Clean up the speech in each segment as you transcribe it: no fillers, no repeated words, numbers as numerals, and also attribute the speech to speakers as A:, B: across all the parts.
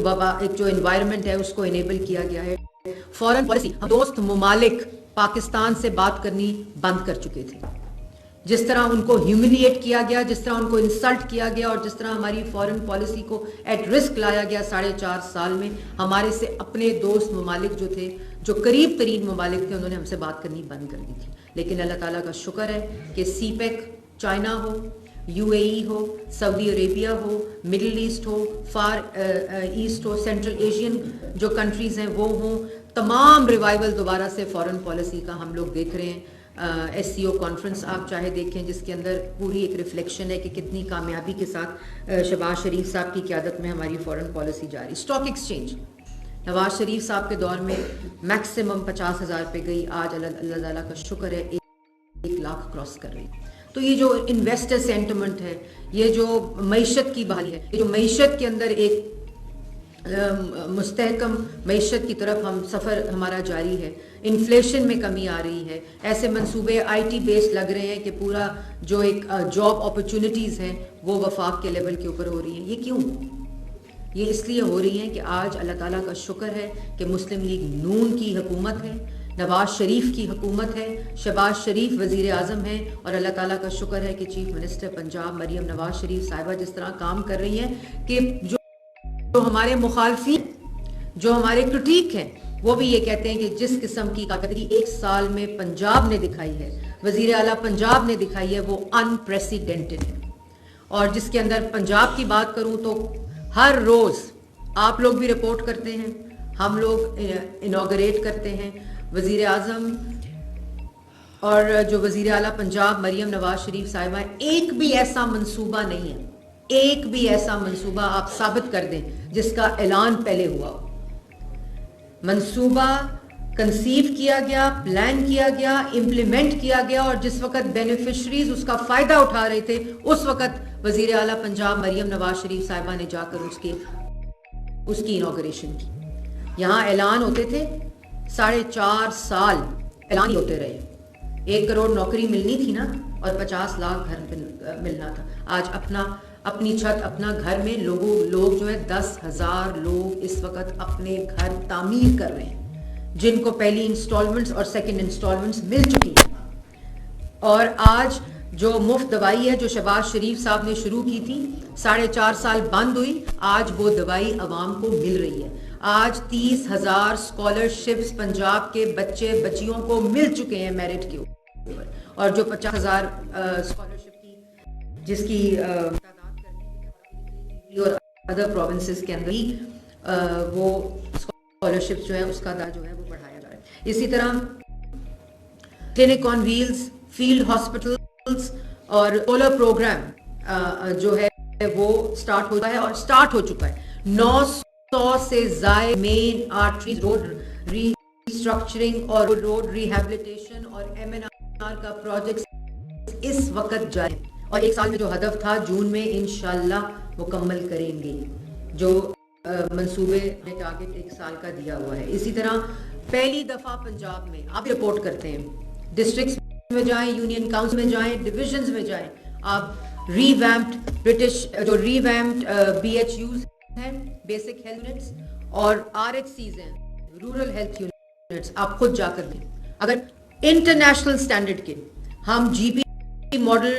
A: ایک جو انوائرمنٹ ہے اس کو انیبل کیا گیا ہے. فورن پالیسی, ہم دوست ممالک پاکستان سے بات کرنی بند کر چکے تھے. جس طرح ان کو ہیوملیٹ کیا گیا, جس طرح ان کو انسلٹ کیا گیا, اور جس طرح ہماری فارن پالیسی کو ایٹ رسک لایا گیا 4.5 سال میں, ہمارے سے اپنے دوست ممالک جو تھے, جو قریب ترین ممالک تھے, انہوں نے ہم سے بات کرنی بند کر دی تھی. لیکن اللہ تعالیٰ کا شکر ہے کہ سی پیک, چائنا ہو, یو اے ای ہو, سعودی عربیہ ہو, مڈل ایسٹ ہو, فار ایسٹ ہو, سینٹرل ایشین جو کنٹریز ہیں وہ ہوں, تمام ریوائول دوبارہ سے فارن پالیسی کا ہم لوگ دیکھ رہے ہیں. ایس سی او کانفرنس آپ چاہے دیکھیں, جس کے اندر پوری ایک ریفلیکشن ہے کہ کتنی کامیابی کے ساتھ شہباز شریف صاحب کی قیادت میں ہماری فارن پالیسی جاری. اسٹاک ایکسچینج نواز شریف صاحب کے دور میں میکسیمم 50,000 پہ گئی, آج اللہ تعالیٰ کا شکر ہے 1 لاکھ کراس کر رہی. تو یہ جو انویسٹر سینٹیمنٹ ہے, یہ جو معیشت کی بحالی ہے, یہ جو معیشت کے اندر ایک مستحکم معیشت کی طرف ہم سفر ہمارا جاری ہے, انفلیشن میں کمی آ رہی ہے, ایسے منصوبے آئی ٹی بیس لگ رہے ہیں کہ پورا جو ایک جاب اپرچونٹیز ہیں وہ وفاق کے لیول کے اوپر ہو رہی ہیں. یہ کیوں؟ یہ اس لیے ہو رہی ہیں کہ آج اللہ تعالیٰ کا شکر ہے کہ مسلم لیگ نون کی حکومت ہے, نواز شریف کی حکومت ہے, شہباز شریف وزیر اعظم ہیں, اور اللہ تعالیٰ کا شکر ہے کہ چیف منسٹر پنجاب مریم نواز شریف صاحبہ جس طرح کام کر رہی ہیں کہ جو ہمارے مخالفین, جو ہمارے کرٹیک ہیں, وہ بھی یہ کہتے ہیں کہ جس قسم کی کارکردگی 1 سال میں پنجاب نے دکھائی ہے, وزیر اعلیٰ پنجاب نے دکھائی ہے, وہ انپریسیڈنٹڈ ہے. اور جس کے اندر پنجاب کی بات کروں تو ہر روز آپ لوگ بھی رپورٹ کرتے ہیں, ہم لوگ انوگریٹ کرتے ہیں. وزیر اعظم اور جو وزیر اعلیٰ پنجاب مریم نواز شریف صاحبہ, ایک بھی ایسا منصوبہ نہیں ہے, ایک بھی ایسا منصوبہ آپ ثابت کر دیں جس کا اعلان پہلے ہوا ہو. منصوبہ کنسیو کیا گیا, پلان کیا گیا, امپلیمنٹ کیا گیا, اور جس وقت بینیفیشریز اس کا فائدہ اٹھا رہے تھے اس وقت وزیر اعلیٰ پنجاب مریم نواز شریف صاحبہ نے جا کر اس کی انوگریشن کی. یہاں اعلان ہوتے تھے 4.5 سال اعلان ہی ہوتے رہے. 1 کروڑ نوکری ملنی تھی نا, اور 50 لاکھ گھر ملنا تھا. آج اپنی چھت, اپنا گھر میں لوگ جو ہے 10,000 لوگ اس وقت اپنے گھر تعمیر کر رہے ہیں, جن کو پہلی انسٹالمنٹس اور سیکنڈ انسٹالمنٹس مل چکی ہیں. اور آج جو مفت دوائی ہے جو شہباز شریف صاحب نے شروع کی تھی, 4.5 سال بند ہوئی, آج وہ دوائی عوام کو مل رہی ہے. آج 30,000 اسکالرشپس پنجاب کے بچے بچیوں کو مل چکے ہیں میرٹ کے اوپر, اور جو 50,000 اسکالرشپ کی جس کی تعداد کرنے اور ادر پروونسز کے اندر ہی وہ اسکالرشپ جو ہے اس کا جو ہے وہ بڑھایا جا رہا ہے. اسی طرح کلینک آن ویلز, فیلڈ ہاسپٹلز اور سولر پروگرام جو ہے وہ سٹارٹ ہوتا ہے اور سٹارٹ ہو چکا ہے. 900 سے زائد مین آرٹریز روڈ ریسٹرکچرنگ اور روڈ ریہیبلیٹیشن اور MNR کا پروجیکٹ اس وقت جاری ہے, اور 1 سال میں جو ہدف تھا جون میں انشاءاللہ مکمل کریں گے, جو منصوبے ٹارگٹ 1 سال کا دیا ہوا ہے. اسی طرح پہلی دفعہ پنجاب میں آپ رپورٹ کرتے ہیں, ڈسٹرکٹس میں جائیں, یونین کاؤنسل میں جائیں, ڈویژنز میں جائیں, آپ ریویمپڈ BHUs ہیں, بیسک ہیلتھ یونٹس, اور RHCs ہیں, رورل ہیلتھ یونٹس, آپ خود جا کر دیں. اگر انٹرنیشنل سٹینڈرڈ کے ہم GP ماڈل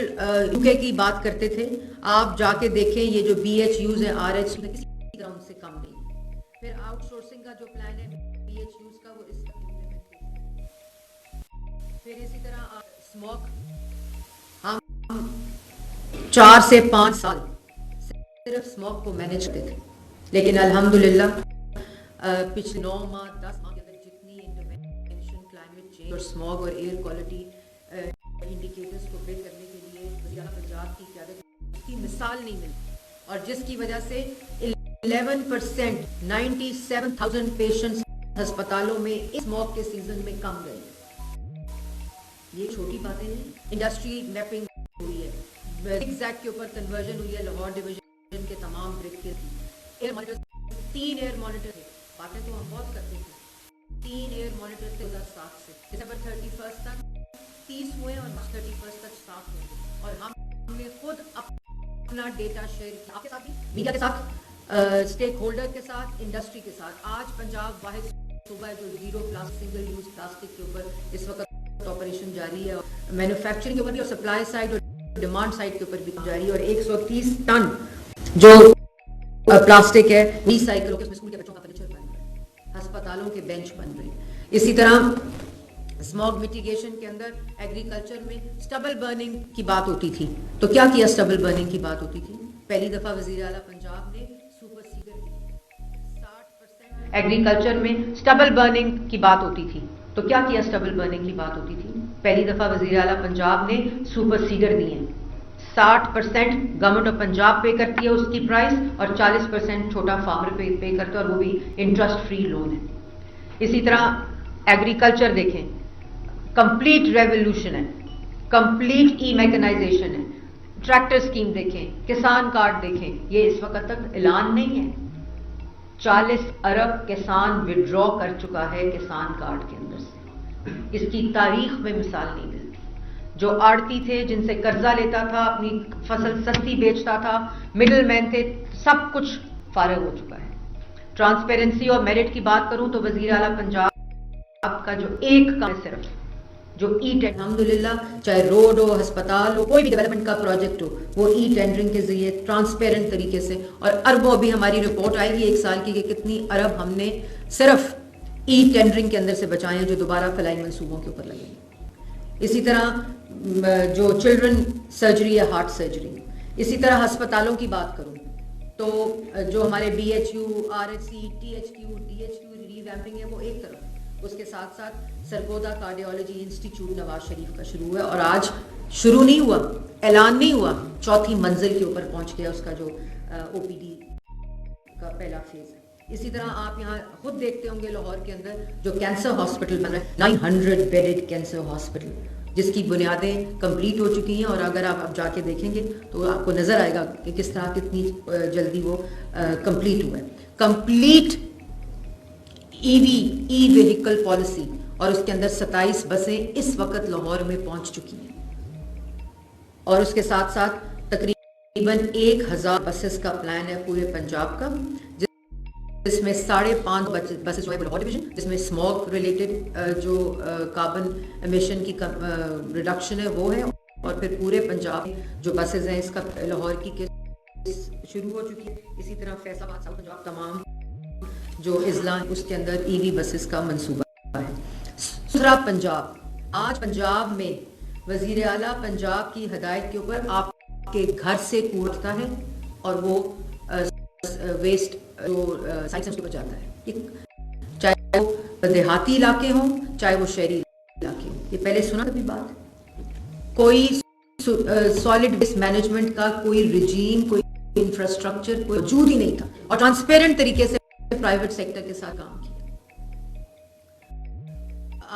A: UK کی بات کرتے تھے, آپ جا کے دیکھیں یہ جو BHUs ہیں, RHCs ہیں, کسی طرح ان سے کم نہیں. پھر آؤٹ سورسنگ کا جو پلان ہے BHUs کا, وہ اس کا امپلیمنٹیشن. پھر اسی طرح اسموک, ہم 4 سے 5 سال صرف اسموک کو مینیج کرتے تھے, لیکن الحمدللہ پچھلے 9 ماہ 10 ماہ کے اندر جتنی انٹرونشن کلائمیٹ چینج اور اسموک اور ایئر کوالٹی انڈیکیٹرز کو بریک کرنے کے لیے وزیر اعلیٰ پنجاب کی قیادت, اس کی مثال نہیں ملی, اور جس کی وجہ سے 11% 97,000 پیشنٹس ہسپتالوں میں اس اسموک کے سیزن میں کم گئے. یہ چھوٹی باتیں نہیں. انڈسٹری میپنگ ہوئی ہے, زگزیگ کے اوپر کنورژن ہوئی ہے لاہور ڈویژن کے تمام بریک کے. ایئر مانیٹر 3 ایئر مانیٹر تھے, باتیں تو ہم بہت کرتے تھے, 3 ایئر مانیٹر تھے 2007 سے دسمبر 31 تک 30 ہوئے اور مارچ 31 تک 7 ہوئے, اور ہم نے خود اپنا ڈیٹا شیئر کیا آپ کے ساتھ بھی, میڈیا کے ساتھ, اسٹیک ہولڈر کے ساتھ، انڈسٹری کے ساتھ. آج پنجاب واحد صوبہ ہے جو زیرو سنگل یوز پلاسٹک کے اوپر اس وقت آپریشن جاری ہے، اور مینوفیکچرنگ کے اوپر بھی، اور سپلائی سائڈ اور ڈیمانڈ سائڈ کے اوپر بھی جاری ہے. اور 130 ٹن جو پلاسٹک ہے ری سائیکل ہو کے اس میں اسکول کے بچوں کا فرنیچر بن رہا ہے، ہسپتالوں کے بینچ بن رہے ہیں. اسی طرح اسموگ میٹیگیشن کے اندر ایگریکلچر میں سٹبل برننگ کی بات ہوتی تھی، تو کیا کیا سٹبل برننگ کی بات ہوتی تھی؟ پہلی دفعہ وزیر اعلیٰ پنجاب نے سپر سیڈر 60%. ایگریکلچر میں سٹبل برننگ کی بات ہوتی تھی، تو کیا کیا سٹبل برننگ کی بات ہوتی تھی؟ پہلی دفعہ وزیر اعلیٰ پنجاب نے سپر سیڈر دیے. 60% گورنمنٹ آف پنجاب پے کرتی ہے اس کی پرائز، اور 40% چھوٹا فارمر پے کرتا ہے، اور وہ بھی انٹرسٹ فری لون ہے. اسی طرح ایگریکلچر دیکھیں، کمپلیٹ ریولیوشن ہے، کمپلیٹ ای میکنائزیشن ہے. ٹریکٹر اسکیم دیکھیں، کسان کارڈ دیکھیں، یہ اس وقت تک اعلان نہیں ہے. 40 ارب کسان وڈرا کر چکا ہے کسان کارڈ کے اندر سے. اس کی تاریخ میں مثال نہیں ملتی. جو آڑتی تھے، جن سے قرضہ لیتا تھا، اپنی فصل سستی بیچتا تھا، مڈل مین تھے، سب کچھ فارغ ہو چکا ہے. ٹرانسپیرنسی اور میرٹ کی بات کروں تو وزیر اعلیٰ پنجاب کا جو ایک کام ہے صرف، جو ای الحمدللہ، چاہے روڈ ہو، ہسپتال ہو، کوئی بھی ڈیولپمنٹ کا پروجیکٹ ہو، وہ ای ٹینڈرنگ کے ذریعے ٹرانسپیرنٹ طریقے سے. اور اربوں ابھی ہماری رپورٹ آئے گی 1 سال کی کہ کتنی ارب ہم نے صرف ای ٹینڈرنگ کے اندر سے بچائے ہیں، جو دوبارہ فلائی منصوبوں کے اوپر لگیں گے. اسی طرح جو چلڈرن سرجری ہے، ہارٹ سرجری. اسی طرح ہسپتالوں کی بات کروں تو جو ہمارے B H U, R H C, T H Q, D H Q revamping ہے، وہ ایک طرف. اس کے ساتھ ساتھ سرگودا کارڈیالوجی انسٹیٹیوٹ نواز شریف کا شروع ہے، اور آج شروع نہیں ہوا، اعلان نہیں ہوا، 4تھی منزل کے اوپر پہنچ گیا اس کا جو او پی ڈی کا پہلا فیز ہے. اسی طرح آپ یہاں خود دیکھتے ہوں گے لاہور کے اندر جو کینسر ہاسپٹل بن رہا ہے، 900 بیڈڈ کینسر ہاسپٹل، جس کی بنیادیں کمپلیٹ ہو چکی ہیں. اور اگر آپ اب جا کے دیکھیں گے تو آپ کو نظر آئے گا کہ کس طرح کتنی جلدی وہ کمپلیٹ ہوا ہے. کمپلیٹ ای ویہیکل پالیسی، اور اس کے اندر 27 بسیں اس وقت لاہور میں پہنچ چکی ہیں. اور اس کے ساتھ ساتھ تقریباً 1000 بسز کا پلان ہے پورے پنجاب کا، جس میں 5.5 بسز جو ہے لاہور ڈویژن، جس میں اسموگ ریلیٹڈ جو کاربن ایمیشن کی ریڈکشن ہے وہ ہے. اور پھر پورے پنجاب میں جو بسز ہیں، اس کا لاہور کی کیس شروع ہو چکی ہے. اسی طرح فیصل آباد، ساؤتھ پنجاب، تمام جو اضلاع اس کے اندر ای وی بسز کا منصوبہ ہے. دوسرا پنجاب، آج پنجاب میں وزیر اعلیٰ پنجاب کی ہدایت کے اوپر آپ کے گھر سے کوڑا اٹھتا ہے اور وہ ویسٹ جو سائٹس کے اوپر جاتا ہے، چاہے وہ دیہاتی علاقے ہوں، چاہے وہ شہری علاقے ہوں. یہ پہلے سنا کبھی بات؟ کوئی سالڈ ویسٹ مینجمنٹ کا کوئی رجیم، کوئی انفراسٹرکچر کوئی وجود ہی نہیں تھا، اور ٹرانسپیرنٹ طریقے سے پرائیویٹ سیکٹر کے ساتھ کام کیا.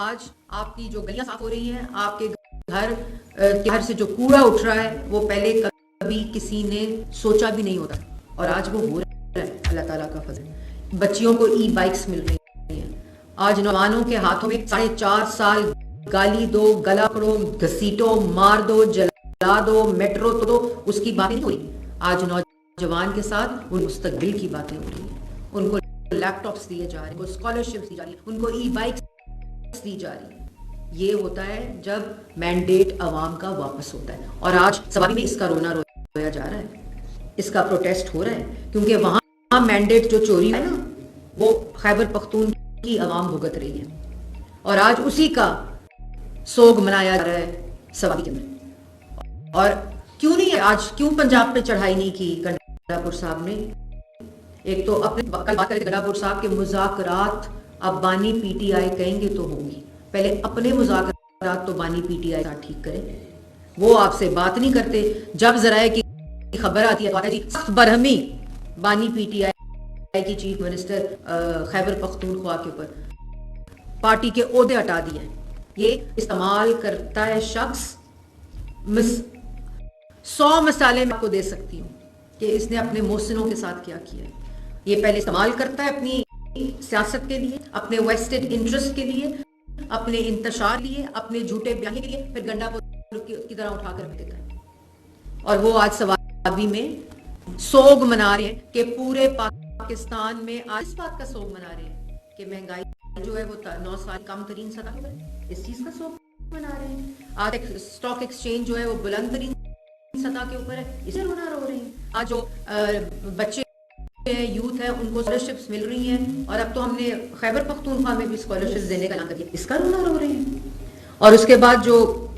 A: آج آپ کی جو گلیاں صاف ہو رہی ہیں، آپ کے گھر سے جو کوڑا اٹھ رہا ہے، وہ پہلے کبھی کسی نے سوچا بھی نہیں ہوتا، اور آج وہ ہو رہا ہے. اللہ تعالیٰ کا فضل. بچیوں کو ای بائکس مل رہی ہیں. آج نوجوانوں کے ہاتھوں میں 4.5 سال گالی دو، گلا پکڑو، گھسیٹو، مار دو، جلا دو، میٹرو تو دو، اس کی باتیں نہیں ہوئی. آج نوجوان کے ساتھ ان مستقبل کی باتیں ہو رہی ہیں. ان کو لیپ ٹاپس دیے جا رہے ہیں، ان کو اسکالرشپس دی جا رہی ہیں، ان کو ای بائکس دی جا رہی ہیں. یہ ہوتا ہے جب مینڈیٹ عوام کا واپس ہوتا ہے. اور آج سواری میں اس کا رونا رویا جا رہا ہے، اس کا پروٹیسٹ ہو رہا ہے، کیونکہ وہاں مینڈیٹ جو چوری ہے نا، وہ خیبر پختون کی عوام بھگت رہی ہے، اور آج اسی کا سوگ منایا جا رہا ہے سواری کے اندر. اور کیوں نہیں ہے آج، کیوں پنجاب پہ چڑھائی نہیں کی گنڈاپور صاحب نے؟ ایک تو اپنے کل بات کریں گنڈاپور صاحب کے مذاکرات اب بانی پی ٹی آئی کہیں گے تو ہوں گی. پہلے اپنے مذاکرات تو بانی پی ٹی آئی ٹھیک کریں. وہ آپ سے بات نہیں کرتے. جب ذرائع کی خبر آتی ہے تو جی سخت برہمی بانی پی ٹی آئی کی چیف منسٹر خیبر پختونخوا کے اوپر، پارٹی کے عہدے ہٹا دیے. یہ استعمال کرتا ہے شخص 100 مثالیں میں آپ کو دے سکتی ہوں کہ اس نے اپنے محسنوں کے ساتھ کیا کیا. یہ پہلے استعمال کرتا ہے اپنی سیاست کے لیے، اپنے ویسٹڈ انٹرسٹ کے لیے، اپنے انتشار لیے، اپنے جھوٹے بیان کے لیے، پھر گنڈا کی طرح اٹھا کر دیتا ہے. اور وہ آج سوابی میں سوگ منا رہے ہیں کہ پورے پاکستان میں آج اس بات کا سوگ منا رہے ہیں کہ مہنگائی جو ہے وہ 9 سال کم ترین سطح پر ہے. اس چیز کا سوگ منا رہے ہیں. آج اسٹاک ایکسچینج جو ہے وہ بلند ترین سطح کے اوپر ہے, اسے رونا رو رہے ہیں. آج جو بچے یوتھ ہے ان کو اسکالرشپس مل رہی ہیں, اور اب تو ہم نے خیبر پختونخوا میں بھی اسکالرشپس دینے کا اعلان کر دیا, اس کا رونا رو رہے ہیں. اور اس کے بعد جو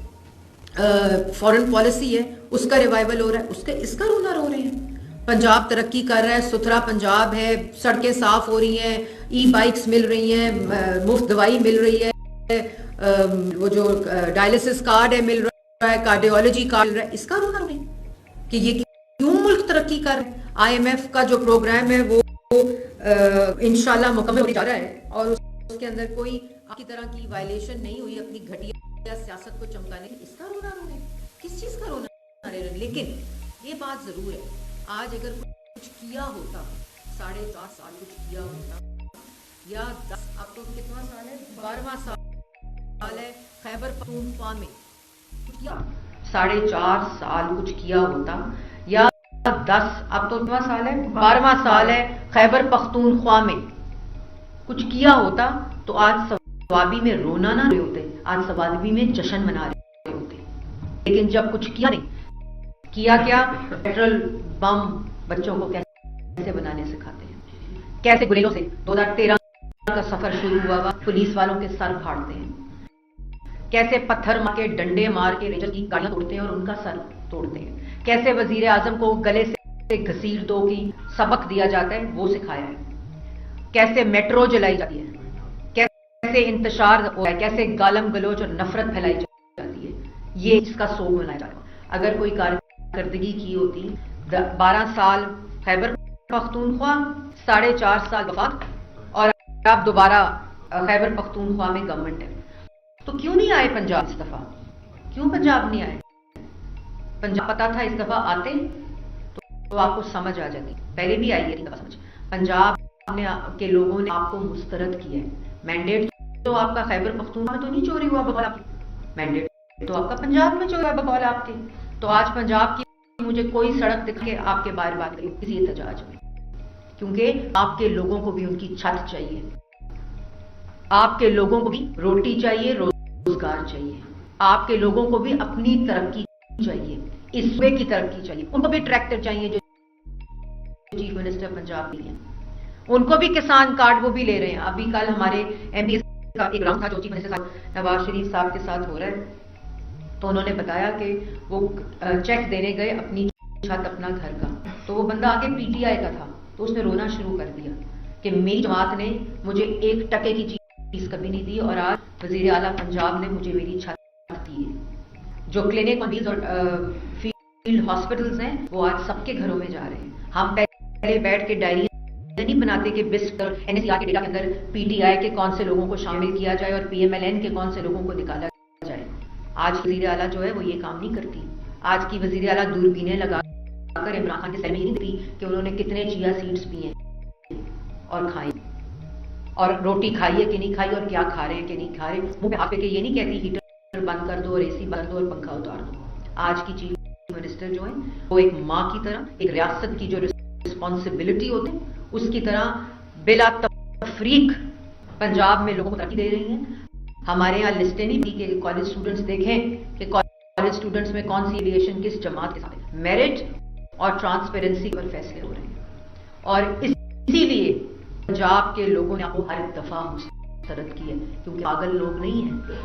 A: فارن پالیسی ہے اس کا ریوائول ہو رہا ہے, اس کا رونا رو رہے ہیں. پنجاب ترقی کر رہا ہے, ستھرا پنجاب ہے, سڑکیں صاف ہو رہی ہیں, ای بائکس مل رہی ہیں, مفت دوائی مل رہی ہے, وہ جو ڈائلسس کارڈ ہے مل رہا ہے, کارڈیولوجی کارڈ مل رہا ہے. اس کا رونا رو رہے ہیں کہ یہ کیوں ملک ترقی کر رہا ہے. آئی ایم ایف کا جو پروگرام ہے وہ انشاءاللہ مکمل ہونے جا رہا ہے, اور اس کے اندر کوئی آپ کی طرح کی وائلیشن نہیں ہوئی اپنی گھٹیا سیاست کو چمکانے کی. اس کا رونا رو رہے ہیں, کس چیز کا رونا رہے ہیں. لیکن یہ بات ضرور ہے, آج اگر کچھ کیا ہوتا, 4.5 سال کچھ کیا ہوتا, یا 10, اب تو کتنا سال ہے, 12واں سال ہے خیبر پختونخوا میں, کچھ کیا 4.5 سال کچھ کیا ہوتا, یا 10, اب تو کتنا سال ہے, 12واں سال ہے خیبر پختونخوا میں کچھ کیا ہوتا, تو آج ثوابی میں رونا نہ رہے ہوتے, آج ثوابی میں جشن منا رہے ہوتے. لیکن جب کچھ کیا نہیں کیا, پیٹرول بم بچوں کو کیسے بنانے سکھاتے ہیں, کیسے گلیلوں سے 2013 کا سفر شروع ہوا, پولیس والوں کے سر پھاڑتے ہیں, کیسے پتھر مار کے ڈنڈے مار کے رینجر کی گاڑیاں توڑتے ہیں اور ان کا سر توڑتے ہیں, کیسے وزیر اعظم کو گلے سے گھسیٹ دو کی سبق دیا جاتا ہے وہ سکھایا ہے, کیسے میٹرو جلائی جاتی ہے, کیسے انتشار ہو رہا ہے, کیسے گالم گلوچ اور نفرت پھیلائی جاتی ہے. یہ اس کا سوگ منایا جا رہا ہے. اگر کوئی کارکردگی کی ہوتی, 12 سال خیبر پختونخوا, 4.5 سال وفاق, اور اب دوبارہ خیبر پختونخوا میں گورنمنٹ ہے, تو کیوں نہیں آئے پنجاب اس دفعہ, کیوں پنجاب نہیں آئے؟ پنجاب پتا تھا اس دفعہ آتے تو آپ کو سمجھ آ جاتی, پہلے بھی آئی ہے اس دفعہ سمجھ. پنجاب کے لوگوں نے آپ کو مسترد کیا ہے. مینڈیٹ تو آپ کا خیبر پختونخوا میں تو نہیں چوری ہوا بقول آپ کی, مینڈیٹ تو آپ کا پنجاب میں چوری ہوا بقول آپ کے. تو آج پنجاب کی مجھے کوئی سڑک دکھ کے آپ کے باہر بات کریں کسی احتجاج میں, کیونکہ آپ کے لوگوں کو بھی ان کی چھت چاہیے, آپ کے لوگوں کو بھی روٹی چاہیے, روزگار چاہیے, آپ کے لوگوں کو بھی اپنی ترقی چاہیے, اس صوبے کی ترقی چاہیے, ان کو بھی ٹریکٹر چاہیے جو چیف منسٹر پنجاب بھی ہیں, ان کو بھی کسان کارڈ وہ بھی لے رہے ہیں. ابھی کل ہمارے ایم پی کا ایک راؤنڈ تھا جو چیف منسٹر نواز شریف صاحب کے ساتھ ہو رہا ہے, تو انہوں نے بتایا کہ وہ چیک دینے گئے اپنی چھت اپنا گھر کا, تو وہ بندہ آگے پی ٹی آئی کا تھا, تو اس نے رونا شروع کر دیا کہ میری جماعت نے مجھے 1 ٹکے کی چیز کبھی نہیں دی, اور آج وزیر اعلیٰ پنجاب نے مجھے میری چھت دی ہے. جو کلینک مریض اور فیلڈ ہاسپٹلز ہیں وہ آج سب کے گھروں میں جا رہے ہیں. ہم پہلے بیٹھ کے ڈائری نہیں بناتے کہ بسٹ اور این ایس سی آر کے ڈیٹا کے اندر پی ٹی آئی کے کون سے لوگوں کو شامل کیا جائے اور پی ایم ایل این کے کون سے لوگوں کو نکالا جائے. آج وزیر اعلیٰ جو ہے وہ یہ کام نہیں کرتی. آج کی وزیر اعلیٰ دوربینیں لگا کر عمران خان کے سر میں یہ نہیں دیتی کہ انہوں نے کتنے چیا سیڈس پیے اور کھائے, اور روٹی کھائی ہے کہ نہیں کھائی, اور کیا کھا رہے ہیں کہ نہیں کھا رہے. منہ پہ ہاتھ پہ کے یہ نہیں کہتی ہیٹر بند کر دو اور اے سی بند دو اور پنکھا اتار دو. آج کی چیف منسٹر جو ہے وہ ایک ماں کی طرح, ایک ریاست کی جو رسپانسبلٹی ہوتی ہے اس کی طرح بلا تفریق پنجاب میں لوگوں کو ترقی دے رہی ہیں. ہمارے یہاں لسٹیں نہیں دی کہ کالج اسٹوڈنٹس دیکھیں کہ کالج اسٹوڈنٹس میں کون سی ایویشن کس جماعت کے ساتھ ہے. میرٹ اور ٹرانسپیرنسی پر فیصلے ہو رہے ہیں, اور اسی لیے پنجاب کے لوگوں نے آپ کو ہر دفعہ مسترد کی ہے, کیونکہ پاگل لوگ نہیں ہیں,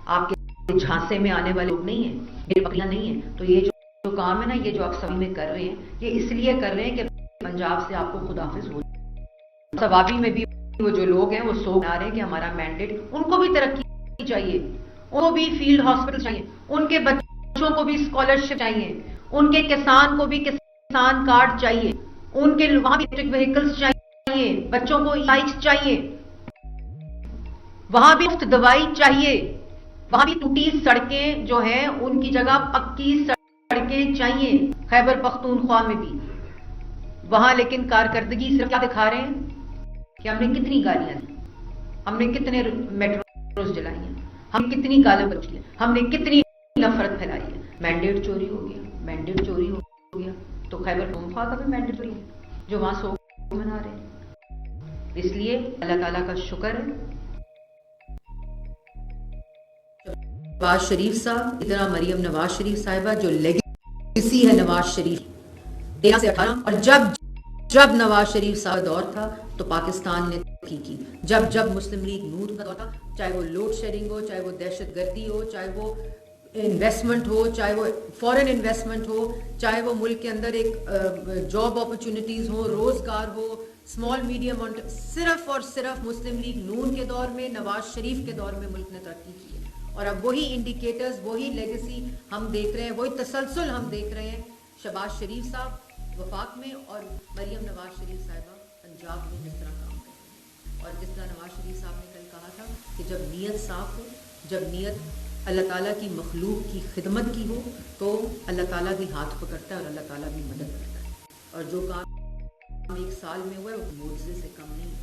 A: آپ کے جھانسے میں آنے والے لوگ نہیں ہیں, بے پکیاں نہیں ہیں. تو یہ جو کام ہے نا, یہ جو آپ سبھی میں کر رہے ہیں, یہ اس لیے کر رہے ہیں کہ پنجاب سے آپ کو خداحافظ ہو. ثوابی میں بھی وہ جو لوگ ہیں وہ سوگ آ رہے ہیں کہ ہمارا مینڈیٹ, ان کو بھی ترقی چاہیے, ان کو بھی فیلڈ ہاسپٹل چاہیے, ان کے بچوں کو بھی اسکالرشپ چاہیے, ان کے کسان کو بھی کسان کارڈ چاہیے, ان کے وہاں بھی الیکٹرک وہیکلس چاہیے, بچوں کو بائکس چاہیے, وہاں بھی مفت دوائی چاہیے, وہاں بھی ٹوٹی سڑکیں جو ہیں ان کی جگہ پکی سڑکیں چاہیے. خیبر پختونخوا میں بھی وہاں لیکن کارکردگی صرف کیا دکھا رہے ہیں کہ ہم نے کتنی گاڑیاں دی, ہم نے کتنے میٹروز جلائی ہیں, ہم کتنی گالم گلوچ کی, ہم نے کتنی نفرت پھیلائی ہے. مینڈیٹ چوری ہو گیا, مینڈیٹ چوری ہو گیا, تو خیبر پختونخوا کا بھی مینڈیٹری ہے جو وہاں سوگ منا رہے ہیں. اس لیے اللہ تعالیٰ کا شکر ہے نواز شریف صاحب کی طرح مریم نواز شریف صاحبہ جو لیگیسی ہے نواز شریف 13 سے 18 اور جب نواز شریف صاحب دور تھا تو پاکستان نے کی جب مسلم لیگ نون کا دور تھا, چاہے وہ لوڈ شیڈنگ ہو, چاہے وہ دہشت گردی ہو, چاہے وہ انویسٹمنٹ ہو, چاہے وہ فورن انویسٹمنٹ ہو, چاہے وہ ملک کے اندر ایک جاب اپرچونٹیز ہو, روزگار ہو, اسمال میڈیم, صرف اور صرف مسلم لیگ نون کے دور میں, نواز شریف کے دور میں ملک نے ترقی کی ہے. اور اب وہی انڈیکیٹرز, وہی لیگیسی ہم دیکھ رہے ہیں, وہی تسلسل ہم دیکھ رہے ہیں شہباز شریف صاحب وفاق میں اور مریم نواز شریف صاحبہ پنجاب میں جس طرح کام کر رہے ہیں. اور جس طرح نواز شریف صاحب نے کل کہا تھا کہ جب نیت صاف ہو, جب نیت اللہ تعالیٰ کی مخلوق کی خدمت کی ہو, تو اللہ تعالیٰ بھی ہاتھ پکڑتا ہے اور اللہ تعالیٰ بھی مدد کرتا ہے. اور جو کام 1 سال میں ہوا ہے وہ معجزے سے کم نہیں.